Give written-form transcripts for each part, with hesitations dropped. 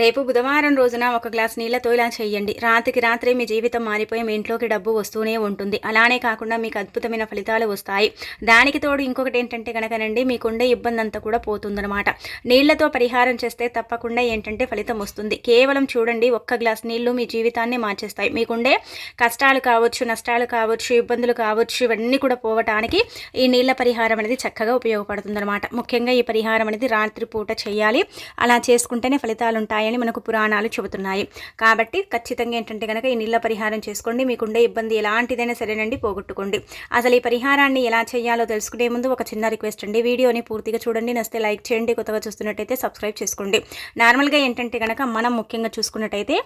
రేపు బుధవారం రోజున ఒక గ్లాస్ నీళ్లతో ఇలా చేయండి. రాత్రికి రాత్రే మీ జీవితం మారిపోయి మీ ఇంట్లోకి డబ్బు వస్తూనే ఉంటుంది. అలానే కాకుండా మీకు అద్భుతమైన ఫలితాలు వస్తాయి. దానికి తోడు ఇంకొకటి ఏంటంటే కనుకనండి, మీకుండే ఇబ్బంది అంతా కూడా పోతుందన్నమాట. నీళ్లతో పరిహారం చేస్తే తప్పకుండా ఏంటంటే ఫలితం వస్తుంది. కేవలం చూడండి, ఒక్క గ్లాస్ నీళ్లు మీ జీవితాన్ని మార్చేస్తాయి. మీకుండే కష్టాలు కావచ్చు, నష్టాలు కావచ్చు, ఇబ్బందులు కావచ్చు, ఇవన్నీ కూడా పోవటానికి ఈ నీళ్ల పరిహారం అనేది చక్కగా ఉపయోగపడుతుందన్నమాట. ముఖ్యంగా ఈ పరిహారం అనేది రాత్రి పూట చేయాలి. అలా చేసుకుంటేనే ఫలితాలు ఉంటాయి అని మనకు పురాణాలు చెబుతున్నాయి. కాబట్టి ఖచ్చితంగా ఏంటంటే కనుక ఈ నీళ్ళ పరిహారం చేసుకోండి. మీకుండే ఇబ్బంది ఎలాంటిదైనా సరేనండి పోగొట్టుకోండి. అసలు ఈ పరిహారాన్ని ఎలా చేయాలో తెలుసుకునే ముందు ఒక చిన్న రిక్వెస్ట్ అండి, వీడియోని పూర్తిగా చూడండి, నచ్చితే లైక్ చేయండి, కొత్తగా చూస్తున్నట్టయితే సబ్స్క్రైబ్ చేసుకోండి. నార్మల్గా ఏంటంటే కనుక మనం ముఖ్యంగా చూసుకున్నట్టయితే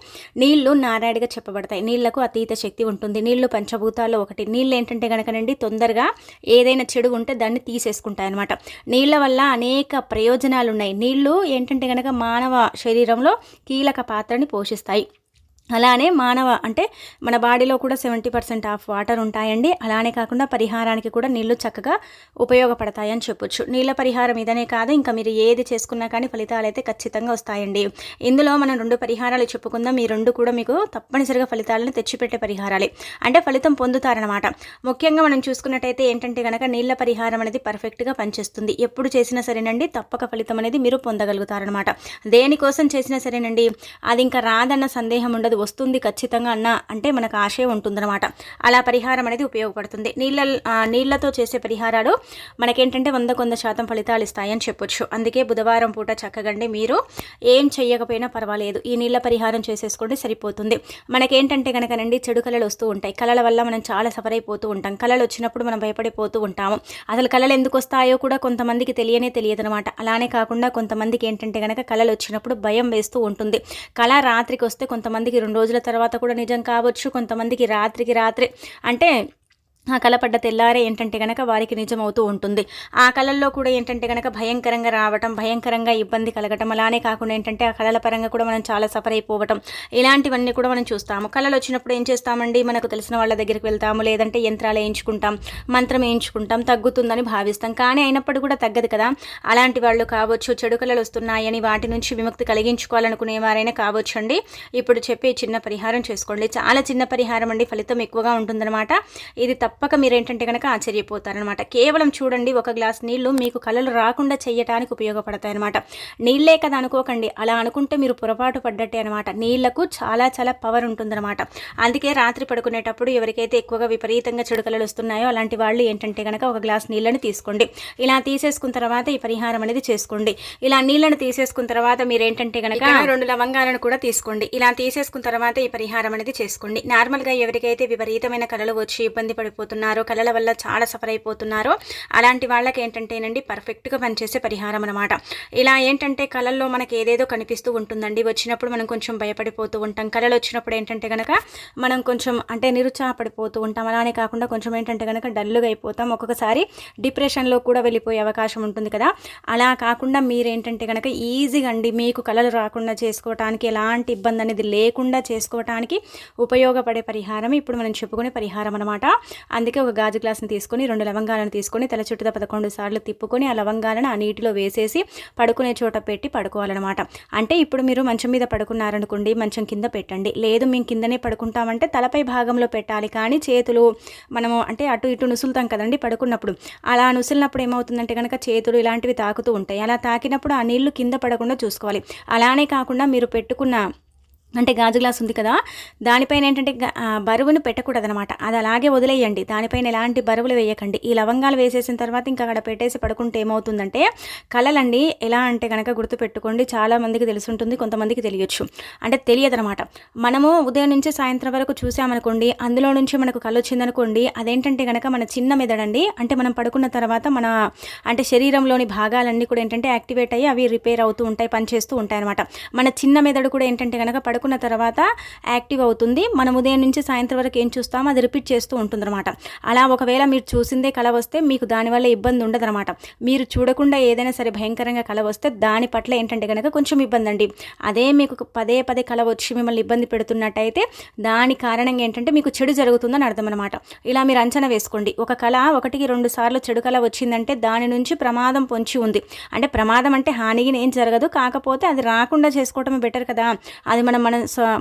నీళ్లు నారాయణగా చెప్పబడతాయి. నీళ్లకు అతీత శక్తి ఉంటుంది. నీళ్లు పంచభూతాల్లో ఒకటి. నీళ్ళు ఏంటంటే కనుకనండి తొందరగా ఏదైనా చెడు ఉంటే దాన్ని తీసేసుకుంటాయి అనమాట. నీళ్ళ వల్ల అనేక ప్రయోజనాలు ఉన్నాయి. నీళ్లు ఏంటంటే కనుక మానవ శరీరంలో కీలక పాత్రని పోషిస్తాయి. అలానే అంటే మన బాడీలో కూడా 70% ఆఫ్ వాటర్ ఉంటాయండి. అలానే కాకుండా పరిహారానికి కూడా నీళ్లు చక్కగా ఉపయోగపడతాయని చెప్పొచ్చు. నీళ్ళ పరిహారం ఇదనే కాదు, ఇంకా మీరు ఏది చేసుకున్నా కానీ ఫలితాలు అయితే ఖచ్చితంగా వస్తాయండి. ఇందులో మనం 2 పరిహారాలు చెప్పుకుందాం. ఈ 2 కూడా మీకు తప్పనిసరిగా ఫలితాలను తెచ్చిపెట్టే పరిహారాలే, అంటే ఫలితం పొందుతారనమాట. ముఖ్యంగా మనం చూసుకున్నట్టయితే ఏంటంటే కనుక నీళ్ళ పరిహారం అనేది పర్ఫెక్ట్గా పనిచేస్తుంది. ఎప్పుడు చేసినా సరేనండి తప్పక ఫలితం అనేది మీరు పొందగలుగుతారనమాట. దేనికోసం చేసినా సరేనండి అది ఇంకా రాదన్న సందేహం ఉండదు, వస్తుంది ఖచ్చితంగా అంటే మనకు ఆశే ఉంటుందన్నమాట. అలా పరిహారం అనేది ఉపయోగపడుతుంది. నీళ్లతో చేసే పరిహారాలు మనకేంటంటే 100% ఫలితాలు ఇస్తాయని చెప్పొచ్చు. అందుకే బుధవారం పూట చక్కగండి మీరు ఏం చెయ్యకపోయినా పర్వాలేదు, ఈ నీళ్ళ పరిహారం చేసేసుకోండి, సరిపోతుంది. మనకేంటంటే కనుకనండి చెడు కళలు వస్తూ ఉంటాయి. కళల వల్ల మనం చాలా సఫర్ అయిపోతూ ఉంటాం. కళలు వచ్చినప్పుడు మనం భయపడిపోతూ ఉంటాము. అసలు కళలు ఎందుకు వస్తాయో కూడా కొంతమందికి తెలియదు అనమాట. అలానే కాకుండా కొంతమందికి ఏంటంటే కనుక కళలు వచ్చినప్పుడు భయం వేస్తూ ఉంటుంది. కళ రాత్రికి వస్తే కొంతమందికి 2 రోజుల తర్వాత కూడా నిజం కావచ్చు. కొంతమందికి రాత్రికి రాత్రే అంటే ఆ కళ పడ్డ తెల్లారే ఏంటంటే కనుక వారికి నిజమవుతూ ఉంటుంది. ఆ కళల్లో కూడా ఏంటంటే కనుక భయంకరంగా రావటం, భయంకరంగా ఇబ్బంది కలగటం, అలానే కాకుండా ఏంటంటే ఆ కళల పరంగా కూడా మనం చాలా సఫర్ అయిపోవటం, ఇలాంటివన్నీ కూడా మనం చూస్తాము. కళలు వచ్చినప్పుడు ఏం చేస్తామండి, మనకు తెలిసిన వాళ్ళ దగ్గరికి వెళ్తాము, లేదంటే యంత్రాలు వేయించుకుంటాం, మంత్రం వేయించుకుంటాం, తగ్గుతుందని భావిస్తాం. కానీ అయినప్పుడు కూడా తగ్గదు కదా. అలాంటి వాళ్ళు కావచ్చు, చెడు కళలు వస్తున్నాయని వాటి నుంచి విముక్తి కలిగించుకోవాలనుకునే వారైనా కావచ్చు అండి. ఇప్పుడు చెప్పే చిన్న పరిహారం చేసుకోండి. చాలా చిన్న పరిహారం అండి, ఫలితం ఎక్కువగా ఉంటుందన్నమాట. ఇది తప్పక మీరేంటంటే కనుక ఆశ్చర్యపోతారనమాట. కేవలం చూడండి, ఒక గ్లాస్ నీళ్లు మీకు కళలు రాకుండా చేయటానికి ఉపయోగపడతాయి అనమాట. నీళ్ళే కదా అనుకోకండి, అలా అనుకుంటే మీరు పొరపాటు పడ్డట్టే అనమాట. నీళ్లకు చాలా చాలా పవర్ ఉంటుందన్నమాట. అందుకే రాత్రి పడుకునేటప్పుడు ఎవరికైతే ఎక్కువగా విపరీతంగా చెడు కళలు వస్తున్నాయో అలాంటి వాళ్ళు ఏంటంటే కనుక ఒక గ్లాస్ నీళ్ళని తీసుకోండి. ఇలా తీసేసుకున్న తర్వాత ఈ పరిహారం అనేది చేసుకోండి. ఇలా నీళ్ళని తీసేసుకున్న తర్వాత మీరు ఏంటంటే కనుక 2 లవంగాలను కూడా తీసుకోండి. ఇలా తీసేసుకున్న తర్వాత ఈ పరిహారం అనేది చేసుకోండి. నార్మల్గా ఎవరికైతే విపరీతమైన కళలు వచ్చి ఇబ్బంది పడిపోతున్నారో, కళల వల్ల చాలా సఫర్ అయిపోతున్నారో అలాంటి వాళ్ళకి ఏంటంటేనండి పర్ఫెక్ట్గా పనిచేసే పరిహారం అనమాట. ఇలా ఏంటంటే కళల్లో మనకి ఏదేదో కనిపిస్తూ ఉంటుందండి. వచ్చినప్పుడు మనం కొంచెం భయపడిపోతూ ఉంటాం. కళలు వచ్చినప్పుడు ఏంటంటే కనుక మనం కొంచెం అంటే నిరుత్సాహపడిపోతూ ఉంటాం. అలానే కాకుండా కొంచెం ఏంటంటే కనుక డల్లుగా అయిపోతాం. ఒక్కొక్కసారి డిప్రెషన్లో కూడా వెళ్ళిపోయే అవకాశం ఉంటుంది కదా. అలా కాకుండా మీరేంటంటే కనుక ఈజీగా అండి మీకు కళలు రాకుండా చేసుకోవటానికి, ఎలాంటి ఇబ్బంది అనేది లేకుండా చేసుకోవటానికి ఉపయోగపడే పరిహారం ఇప్పుడు మనం చెప్పుకునే పరిహారం అనమాట. అందుకే ఒక గాజు గ్లాస్ని తీసుకొని 2 లవంగాలను తీసుకొని తల చుట్టూ 11 సార్లు తిప్పుకొని ఆ లవంగాలను ఆ నీటిలో వేసేసి పడుకునే చోట పెట్టి పడుకోవాలన్నమాట. అంటే ఇప్పుడు మీరు మంచం మీద పడుకున్నారనుకోండి, మంచం కింద పెట్టండి. లేదు మేము కిందనే పడుకుంటామంటే తలపై భాగంలో పెట్టాలి. కానీ చేతులు మనము అంటే అటు ఇటు నుసులుతాం కదండి పడుకున్నప్పుడు. అలా నుసిలినప్పుడు ఏమవుతుందంటే కనుక చేతులు ఇలాంటివి తాకుతూ ఉంటాయి. అలా తాకినప్పుడు ఆ నీళ్లు కింద పడకుండా చూసుకోవాలి. అలానే కాకుండా మీరు పెట్టుకున్న అంటే గాజు గ్లాస్ ఉంది కదా, దానిపైన ఏంటంటే బరువును పెట్టకూడదనమాట. అది అలాగే వదిలేయండి. దానిపైన ఎలాంటి బరువులు వేయకండి. ఈ లవంగాలు వేసేసిన తర్వాత ఇంకా అక్కడ పెట్టేసి పడుకుంటే ఏమవుతుందంటే కళలండి ఎలా అంటే కనుక గుర్తుపెట్టుకోండి, చాలా మందికి తెలుసుంటుంది, కొంతమందికి తెలియచ్చు, అంటే తెలియదనమాట. మనము ఉదయం నుంచి సాయంత్రం వరకు చూసామనుకోండి, అందులో నుంచి మనకు కళ వచ్చిందనుకోండి, అదేంటంటే కనుక మన చిన్న మెదడండి. అంటే మనం పడుకున్న తర్వాత మన అంటే శరీరంలోని భాగాలన్నీ కూడా ఏంటంటే యాక్టివేట్ అయ్యి అవి రిపేర్ అవుతూ ఉంటాయి, పనిచేస్తూ ఉంటాయి అనమాట. మన చిన్న మెదడు కూడా ఏంటంటే కనుక పడుకున్న తర్వాత యాక్టివ్ అవుతుంది. మనం ఉదయం నుంచి సాయంత్రం వరకు ఏం చూస్తామో అది రిపీట్ చేస్తూ ఉంటుందన్నమాట. అలా ఒకవేళ మీరు చూసిందే కల వస్తే మీకు దానివల్ల ఇబ్బంది ఉండదన్నమాట. మీరు చూడకుండా ఏదైనా సరే భయంకరంగా కల వస్తే దాని పట్ల ఏంటంటే కనుక కొంచెం ఇబ్బంది అండి. అదే మీకు పదే పదే కల వచ్చి మిమ్మల్ని ఇబ్బంది పెడుతున్నట్టయితే దాని కారణంగా ఏంటంటే మీకు చెడు జరుగుతుందని అర్థం అనమాట. ఇలా మీరు అంచనా వేసుకోండి. ఒక కల 1-2 సార్లు చెడు కల వచ్చిందంటే దాని నుంచి ప్రమాదం పొంచి ఉంది. అంటే ప్రమాదం అంటే హానిగా ఏం జరగదు, కాకపోతే అది రాకుండా చేసుకోవటమే బెటర్ కదా. అది మనం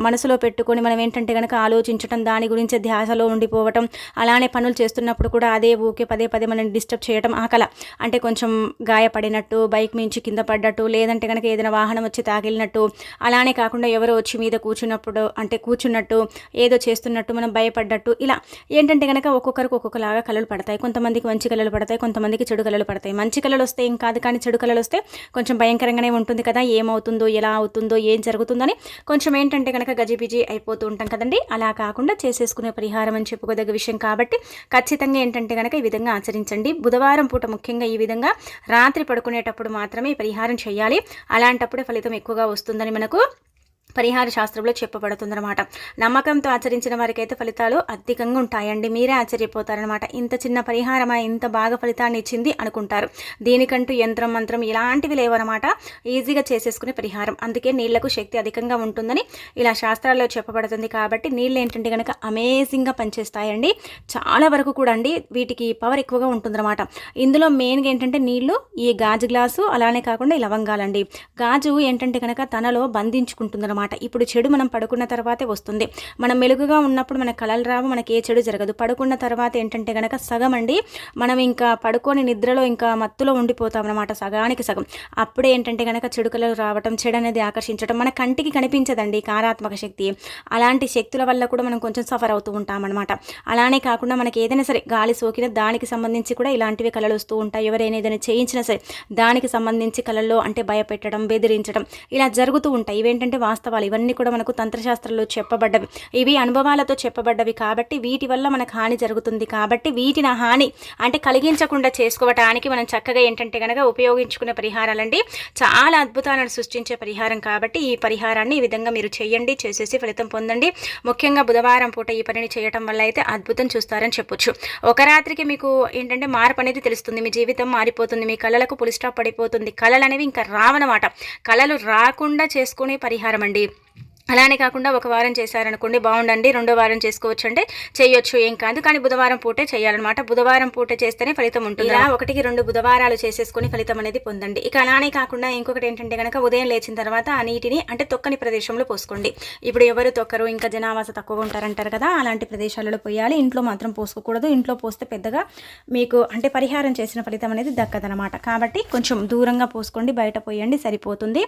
మనసులో పెట్టుకొని మనం ఏంటంటే కనుక ఆలోచించడం, దాని గురించి ధ్యాసలో ఉండిపోవటం, అలానే పనులు చేస్తున్నప్పుడు కూడా అదే ఊకే పదే పదే మనం డిస్టర్బ్ చేయటం. ఆ కల అంటే కొంచెం గాయపడినట్టు, బైక్ మించి కింద పడ్డట్టు, లేదంటే కనుక ఏదైనా వాహనం వచ్చి తాకిలినట్టు, అలానే కాకుండా ఎవరో వచ్చి మీద కూర్చున్నట్టు, ఏదో చేస్తున్నట్టు, మనం భయపడ్డట్టు, ఇలా ఏంటంటే కనుక ఒక్కొక్కరికి ఒక్కొక్కలాగా కళలు పడతాయి. కొంతమందికి మంచి కళలు పడతాయి, కొంతమందికి చెడు కళలు పడతాయి. మంచి కళలు వస్తే ఏం కాదు, కానీ చెడు కళలు వస్తే కొంచెం భయంకరంగానే ఉంటుంది కదా. ఏమవుతుందో, ఎలా అవుతుందో, ఏం జరుగుతుందని కొంచెం ఏంటంటే కనుక గజిబిజి అయిపోతూ ఉంటాం కదండి. అలా కాకుండా చేసేసుకునే పరిహారం అని చెప్పుకోదగ్గ విషయం కాబట్టి ఖచ్చితంగా ఏంటంటే కనుక ఈ విధంగా ఆచరించండి. బుధవారం పూట ముఖ్యంగా ఈ విధంగా రాత్రి పడుకునేటప్పుడు మాత్రమే ఈ పరిహారం చేయాలి. అలాంటప్పుడే ఫలితం ఎక్కువగా వస్తుందని మనకు పరిహార శాస్త్రంలో చెప్పబడుతుందన్నమాట. నమ్మకంతో ఆచరించిన వారికి అయితే ఫలితాలు అధికంగా ఉంటాయండి. మీరే ఆశ్చర్యపోతారనమాట. ఇంత చిన్న పరిహారమా, ఇంత బాగా ఫలితాన్ని ఇచ్చింది అనుకుంటారు. దీనికంటూ యంత్రం మంత్రం ఇలాంటివి లేవన్నమాట. ఈజీగా చేసేసుకునే పరిహారం. అందుకే నీళ్లకు శక్తి అధికంగా ఉంటుందని ఇలా శాస్త్రాల్లో చెప్పబడుతుంది. కాబట్టి నీళ్ళు ఏంటంటే కనుక అమేజింగ్గా పనిచేస్తాయండి. చాలా వరకు కూడా అండి వీటికి పవర్ ఎక్కువగా ఉంటుందన్నమాట. ఇందులో మెయిన్గా ఏంటంటే నీళ్లు, ఈ గాజు గ్లాసు, అలానే కాకుండా ఈ లవంగాలండి. గాజు ఏంటంటే కనుక తనలో బంధించుకుంటుందన్నమాట. ఇప్పుడు చెడు మనం పడుకున్న తర్వాతే వస్తుంది. మనం మెలుగుగా ఉన్నప్పుడు మన కలలు రావు, మనకి ఏ చెడు జరగదు. పడుకున్న తర్వాత ఏంటంటే కనుక సగం అండి మనం ఇంకా పడుకొని నిద్రలో ఇంకా మత్తులో ఉండిపోతాం అనమాట, సగానికి సగం. అప్పుడే ఏంటంటే కనుక చెడు కలలు రావటం, చెడు అనేది ఆకర్షించడం మన కంటికి కనిపించదండి కారాత్మక శక్తి. అలాంటి శక్తుల వల్ల కూడా మనం కొంచెం సఫర్ అవుతూ ఉంటాం అనమాట. అలానే కాకుండా మనకి ఏదైనా సరే గాలి సోకిన దానికి సంబంధించి కూడా ఇలాంటివి కలలు వస్తూ ఉంటాయి. ఎవరైనా ఏదైనా చేయించినా సరే దానికి సంబంధించి కలల్లో అంటే భయపెట్టడం, బెదిరించడం ఇలా జరుగుతూ ఉంటాయి. ఇవేంటంటే వాస్తవాలు. ఇవన్నీ కూడా మనకు తంత్రశాస్త్రంలో చెప్పబడ్డవి. ఇవి అనుభవాలతో చెప్పబడ్డవి కాబట్టి వీటి వల్ల మనకు హాని జరుగుతుంది. కాబట్టి వీటిని హాని అంటే కలిగించకుండా చేసుకోవటానికి మనం చక్కగా ఏంటంటే కనుక ఉపయోగించుకునే పరిహారాలండి. చాలా అద్భుతాలను సృష్టించే పరిహారం కాబట్టి ఈ పరిహారాన్ని ఈ విధంగా మీరు చేయండి, చేసేసి ఫలితం పొందండి. ముఖ్యంగా బుధవారం పూట ఈ పనిని చేయటం వల్ల అయితే అద్భుతం చూస్తారని చెప్పొచ్చు. ఒక రాత్రికి మీకు ఏంటంటే మార్పు అనేది తెలుస్తుంది. మీ జీవితం మారిపోతుంది, మీ కళలకు పులి స్టాప్ పడిపోతుంది. కళలు అనేవి ఇంకా రావన్నమాట. కళలు రాకుండా చేసుకునే పరిహారం అండి. అలానే కాకుండా ఒక వారం చేశారనుకోండి బాగుండండి, రెండో వారం చేసుకోవచ్చు అంటే చేయొచ్చు, ఏం కాదు. కానీ బుధవారం పూటే చేయాలన్నమాట. బుధవారం పూట చేస్తేనే ఫలితం ఉంటుంది. ఇలా 1-2 బుధవారాలు చేసేసుకొని ఫలితం అనేది పొందండి. ఇక అలానే కాకుండా ఇంకొకటి ఏంటంటే కనుక ఉదయం లేచిన తర్వాత ఆ నీటిని అంటే తొక్కని ప్రదేశంలో పోసుకోండి. ఇప్పుడు ఎవరు తొక్కరు, ఇంకా జనావాస తక్కువగా ఉంటారంటారు కదా, అలాంటి ప్రదేశాలలో పోయాలి. ఇంట్లో మాత్రం పోసుకోకూడదు. ఇంట్లో పోస్తే పెద్దగా మీకు అంటే పరిహారం చేసిన ఫలితం అనేది దక్కదనమాట. కాబట్టి కొంచెం దూరంగా పోసుకోండి, బయట పోయండి, సరిపోతుంది.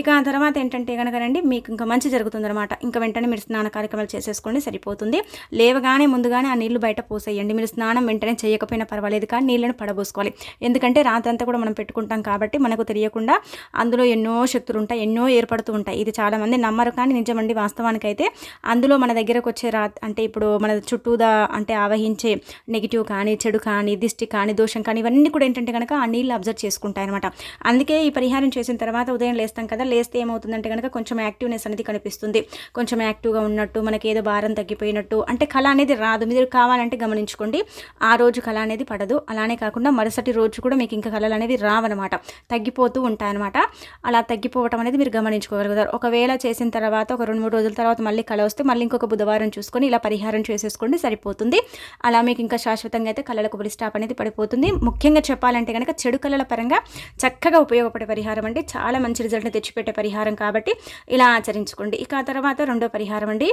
ఇక ఆ తర్వాత ఏంటంటే కనుకనండి మీకు ఇంకా మంచి జరుగుతుందన్నమాట. ఇంకా వెంటనే మీరు స్నాన కార్యక్రమాలు చేసేసుకోండి, సరిపోతుంది. లేవగానే ముందుగానే ఆ నీళ్లు బయట పోసేయండి. మీరు స్నానం వెంటనే చేయకపోయినా పర్వాలేదు, కానీ నీళ్ళని పడబోసుకోవాలి. ఎందుకంటే రాత్రంతా కూడా మనం పెట్టుకుంటాం కాబట్టి మనకు తెలియకుండా అందులో ఎన్నో శక్తులు ఉంటాయి, ఎన్నో ఏర్పడుతూ ఉంటాయి. ఇది చాలామంది నమ్మరు, కానీ నిజమండి. వాస్తవానికైతే అందులో మన దగ్గరకు వచ్చే అంటే ఇప్పుడు మన చుట్టూదా అంటే ఆవహించే నెగిటివ్ కానీ, చెడు కానీ, దిష్టి కానీ, దోషం కానీ ఇవన్నీ కూడా ఏంటంటే కనుక ఆ నీళ్ళు అబ్జర్వ్ చేసుకుంటాయి అనమాట. అందుకే ఈ పరిహారం చేసిన తర్వాత ఉదయం లేస్తాం కదా, లేస్తే ఏమవుతుందంటే కనుక కొంచెం యాక్టివ్నెస్ అనేది కనిపిస్తుంది. కొంచెం యాక్టివ్గా ఉన్నట్టు, మనకి ఏదో భారం తగ్గిపోయినట్టు, అంటే కళ అనేది రాదు. మీరు కావాలంటే గమనించుకోండి, ఆ రోజు కళ అనేది పడదు. అలానే కాకుండా మరుసటి రోజు కూడా మీకు ఇంకా కళలు అనేవి రావన్నమాట, తగ్గిపోతూ ఉంటాయన్నమాట. అలా తగ్గిపోవటం అనేది మీరు గమనించుకోగలుగుతారు. ఒకవేళ చేసిన తర్వాత ఒక 2-3 రోజుల తర్వాత మళ్ళీ కళ వస్తే మళ్ళీ ఇంకొక బుధవారం చూసుకొని ఇలా పరిహారం చేసేసుకోండి, సరిపోతుంది. అలా మీకు ఇంకా శాశ్వతంగా అయితే కళలకు పులి స్టాప్ అనేది పడిపోతుంది. ముఖ్యంగా చెప్పాలంటే కనుక చెడు కళల పరంగా చక్కగా ఉపయోగపడే పరిహారం అండి. చాలా మంచి రిజల్ట్ని తెచ్చిపెట్టే పరిహారం కాబట్టి ఇలా ఆచరించుకోండి. ఇక ఆ తర్వాత రెండో పరిహారం అండి.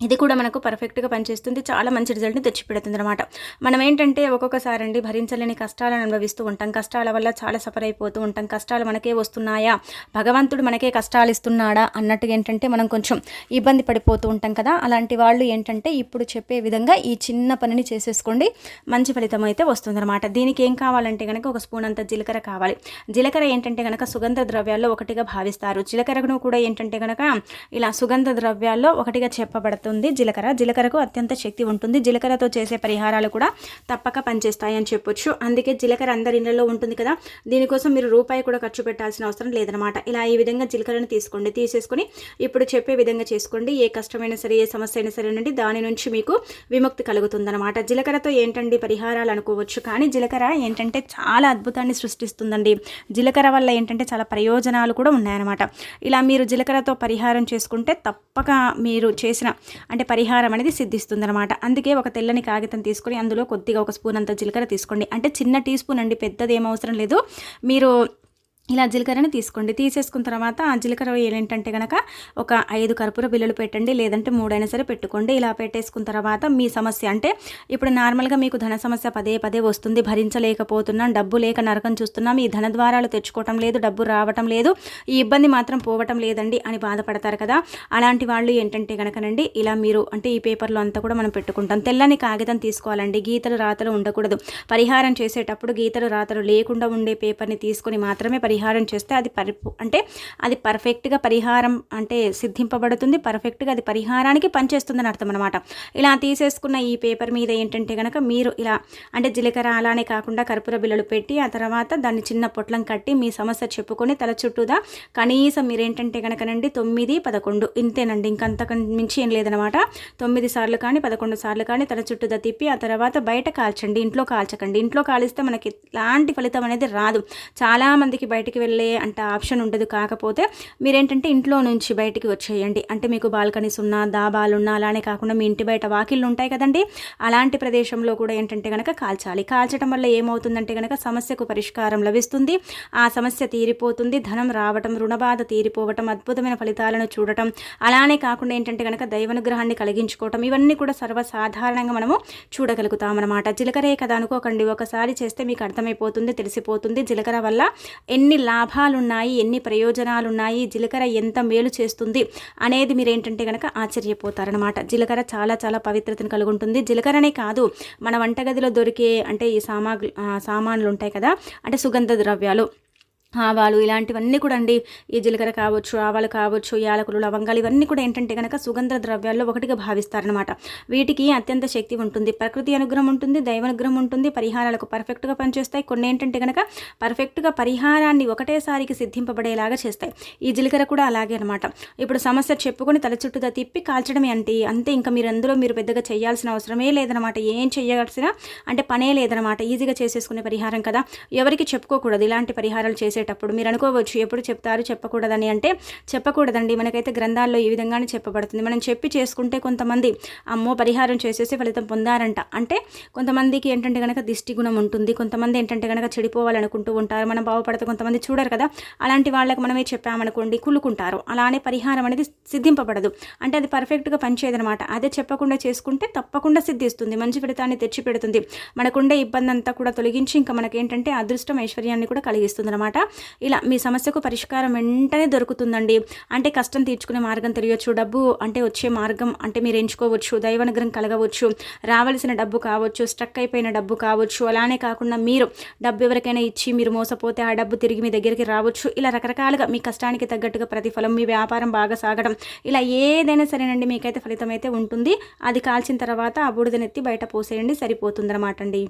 ఇది కూడా మనకు పర్ఫెక్ట్గా పనిచేస్తుంది, చాలా మంచి రిజల్ట్ని తెచ్చిపెడుతుంది అనమాట. మనం ఏంటంటే ఒక్కొక్కసారి అండి భరించలేని కష్టాలను అనుభవిస్తూ ఉంటాం. కష్టాల వల్ల చాలా సఫర్ అయిపోతూ ఉంటాం. కష్టాలు మనకే వస్తున్నాయా, భగవంతుడు మనకే కష్టాలు ఇస్తున్నాడా అన్నట్టుగా ఏంటంటే మనం కొంచెం ఇబ్బంది పడిపోతూ ఉంటాం కదా. అలాంటి వాళ్ళు ఏంటంటే ఇప్పుడు చెప్పే విధంగా ఈ చిన్న పనిని చేసేసుకోండి, మంచి ఫలితం అయితే వస్తుందన్నమాట. దీనికి ఏం కావాలంటే కనుక ఒక స్పూన్ అంత జీలకర్ర కావాలి. జీలకర్ర ఏంటంటే కనుక సుగంధ ద్రవ్యాల్లో ఒకటిగా భావిస్తారు. జీలకర్రను కూడా ఏంటంటే కనుక ఇలా సుగంధ ద్రవ్యాల్లో ఒకటిగా చెప్పబడుతుంది ఉంది జీలకర్రకు అత్యంత శక్తి ఉంటుంది. జీలకర్రతో చేసే పరిహారాలు కూడా తప్పక పనిచేస్తాయి అని చెప్పొచ్చు. అందుకే జీలకర్ర అందరి ఇళ్లలో ఉంటుంది కదా, దీనికోసం మీరు రూపాయి కూడా ఖర్చు పెట్టాల్సిన అవసరం లేదనమాట. ఇలా ఈ విధంగా జీలకర్రను తీసుకోండి. తీసేసుకొని ఇప్పుడు చెప్పే విధంగా చేసుకోండి. ఏ కష్టమైనా సరే, ఏ సమస్య అయినా సరేనండి, దాని నుంచి మీకు విముక్తి కలుగుతుందన్నమాట. జీలకర్రతో ఏంటండి పరిహారాలు అనుకోవచ్చు, కానీ జీలకర్ర ఏంటంటే చాలా అద్భుతాన్ని సృష్టిస్తుందండి. జీలకర్ర వల్ల ఏంటంటే చాలా ప్రయోజనాలు కూడా ఉన్నాయన్నమాట. ఇలా మీరు జీలకర్రతో పరిహారం చేసుకుంటే తప్పక మీరు చేసిన అంటే పరిహారం అనేది సిద్ధిస్తుందన్నమాట. అందుకే ఒక తెల్లని కాగితం తీసుకొని అందులో కొద్దిగా ఒక స్పూన్ అంత జీలకర్ర తీసుకోండి. అంటే చిన్న టీ స్పూన్ అండి, పెద్దది ఏం అవసరం లేదు. మీరు ఇలా జీలకర్రని తీసుకోండి. తీసేసుకున్న తర్వాత ఆ జీలకర్ర ఏంటంటే కనుక ఒక 5 కర్పూర బిళ్ళలు పెట్టండి, లేదంటే 3 అయినా సరే పెట్టుకోండి. ఇలా పెట్టేసుకున్న తర్వాత మీ సమస్య అంటే ఇప్పుడు నార్మల్గా మీకు ధన సమస్య పదే పదే వస్తుంది, భరించలేకపోతున్నాం, డబ్బు లేక నరకం చూస్తున్నాం, ఈ ధన ద్వారాలు తెచ్చుకోవటం లేదు, డబ్బు రావటం లేదు, ఈ ఇబ్బంది మాత్రం పోవటం లేదండి అని బాధపడతారు కదా. అలాంటి వాళ్ళు ఏంటంటే కనుకనండి ఇలా మీరు అంటే ఈ పేపర్లో అంతా కూడా మనం పెట్టుకుంటాం. తెల్లని కాగితం తీసుకోవాలండి, గీతలు రాతలు ఉండకూడదు. పరిహారం చేసేటప్పుడు గీతలు రాతలు లేకుండా ఉండే పేపర్ని తీసుకొని మాత్రమే పరిహారం చేస్తే అది అది పర్ఫెక్ట్గా పరిహారం అంటే సిద్ధింపబడుతుంది, పర్ఫెక్ట్గా అది పరిహారానికి పనిచేస్తుందని అర్థం అనమాట. ఇలా తీసేసుకున్న ఈ పేపర్ మీద ఏంటంటే కనుక మీరు ఇలా అంటే జీలకర్ర అలానే కాకుండా కర్పూర బిళ్ళలు పెట్టి ఆ తర్వాత దాన్ని చిన్న పొట్లం కట్టి మీ సమస్య చెప్పుకొని తల చుట్టూదా కనీసం మీరేంటంటే కనుకనండి 9, 11 ఇంతేనండి, ఇంకంతకు మించి ఏం లేదనమాట. 9 సార్లు కానీ 11 సార్లు కానీ తల చుట్టూదా తిప్పి ఆ తర్వాత బయట కాల్చండి, ఇంట్లో కాల్చకండి. ఇంట్లో కాలిస్తే మనకి ఎలాంటి ఫలితం అనేది రాదు. చాలామందికి బయటికి వెళ్ళే అంటే ఆప్షన్ ఉండదు. కాకపోతే మీరేంటంటే ఇంట్లో నుంచి బయటికి వచ్చేయండి. అంటే మీకు బాల్కనీస్ ఉన్నా, దాబాలు ఉన్నా, అలానే కాకుండా మీ ఇంటి బయట వాకిళ్ళు ఉంటాయి కదండి, అలాంటి ప్రదేశంలో కూడా ఏంటంటే కనుక కాల్చాలి. కాల్చడం వల్ల ఏమవుతుందంటే కనుక సమస్యకు పరిష్కారం లభిస్తుంది, ఆ సమస్య తీరిపోతుంది, ధనం రావటం, రుణబాధ తీరిపోవటం, అద్భుతమైన ఫలితాలను చూడటం, అలానే కాకుండా ఏంటంటే కనుక దైవానుగ్రహాన్ని కలిగించుకోవటం, ఇవన్నీ కూడా సర్వసాధారణంగా మనము చూడగలుగుతామన్నమాట. జీలకర్రే కదా అనుకోకండి, ఒకసారి చేస్తే మీకు అర్థమైపోతుంది, తెలిసిపోతుంది జీలకర్ర వల్ల ఎన్ని లాభాలున్నాయి, ఎన్ని ప్రయోజనాలున్నాయి, జీలకర్ర ఎంత మేలు చేస్తుంది అనేది మీరు ఏంటంటే కనుక ఆశ్చర్యపోతారనమాట. జీలకర్ర చాలా చాలా పవిత్రతను కలిగి ఉంటుంది. జీలకర్రనే కాదు, మన వంటగదిలో దొరికే అంటే ఈ సామాన్లు ఉంటాయి కదా, అంటే సుగంధ ద్రవ్యాలు, ఆవాలు ఇలాంటివన్నీ కూడా అండి, ఈ జీలకర్ర కావచ్చు, ఆవాలు కావచ్చు, యాలకులు, లవంగాలు ఇవన్నీ కూడా ఏంటంటే కనుక సుగంధ ద్రవ్యాల్లో ఒకటిగా భావిస్తారనమాట. వీటికి అత్యంత శక్తి ఉంటుంది, ప్రకృతి అనుగ్రహం ఉంటుంది, దైవానుగ్రహం ఉంటుంది, పరిహారాలకు పర్ఫెక్ట్గా పనిచేస్తాయి. కొన్ని ఏంటంటే కనుక పర్ఫెక్ట్గా పరిహారాన్ని ఒకటేసారికి సిద్ధింపబడేలాగా చేస్తాయి. ఈ జీలకర్ర కూడా అలాగే అనమాట. ఇప్పుడు సమస్య చెప్పుకొని తల చుట్టూదా తిప్పి కాల్చడమే అంతే. ఇంకా మీరు పెద్దగా చేయాల్సిన అవసరమే లేదనమాట. ఏం చేయాల్సిన అంటే పనే లేదనమాట. ఈజీగా చేసేసుకునే పరిహారం కదా, ఎవరికి చెప్పుకోకూడదు. ఇలాంటి పరిహారాలు చేసేటప్పుడు మీరు అనుకోవచ్చు ఎప్పుడు చెప్తారు చెప్పకూడదని, అంటే చెప్పకూడదండి. మనకైతే గ్రంథాల్లో ఈ విధంగానే చెప్పబడుతుంది. మనం చెప్పి చేసుకుంటే కొంతమంది అమ్మో పరిహారం చేసేసి ఫలితం పొందారంట, అంటే కొంతమందికి ఏంటంటే కనుక దిష్టి గుణం ఉంటుంది, కొంతమంది ఏంటంటే కనుక చెడిపోవాలనుకుంటూ ఉంటారు, మనం బాగుపడితే కొంతమంది చూడరు కదా, అలాంటి వాళ్ళకి మనమే చెప్పామనుకోండి కుళ్ళుకుంటారు, అలానే పరిహారం అనేది సిద్ధింపబడదు, అంటే అది పర్ఫెక్ట్గా పనిచేయదనమాట. అదే చెప్పకుండా చేసుకుంటే తప్పకుండా సిద్ధిస్తుంది, మంచి ఫలితాన్ని తెచ్చి పెడుతుంది, మనకుండే ఇబ్బంది అంతా కూడా తొలగించి ఇంకా మనకేంటంటే అదృష్టం ఐశ్వర్యాన్ని కూడా కలిగిస్తుంది అనమాట. ఇలా మీ సమస్యకు పరిష్కారం వెంటనే దొరుకుతుందండి. అంటే కష్టం తీర్చుకునే మార్గం తెలియచ్చు, డబ్బు అంటే వచ్చే మార్గం అంటే మీరు ఎంచుకోవచ్చు, దైవానుగ్రహం కలగవచ్చు, రావాల్సిన డబ్బు కావచ్చు, స్ట్రక్ అయిపోయిన డబ్బు కావచ్చు, అలానే కాకుండా మీరు డబ్బు ఎవరికైనా ఇచ్చి మీరు మోసపోతే ఆ డబ్బు తిరిగి మీ దగ్గరికి రావచ్చు. ఇలా రకరకాలుగా మీ కష్టానికి తగ్గట్టుగా ప్రతిఫలం, మీ వ్యాపారం బాగా సాగడం, ఇలా ఏదైనా సరేనండి మీకైతే ఫలితం అయితే ఉంటుంది. అది కాల్చిన తర్వాత ఆ బూడిదనెత్తి బయట పోసేయండి, సరిపోతుందన్నమాట అండి.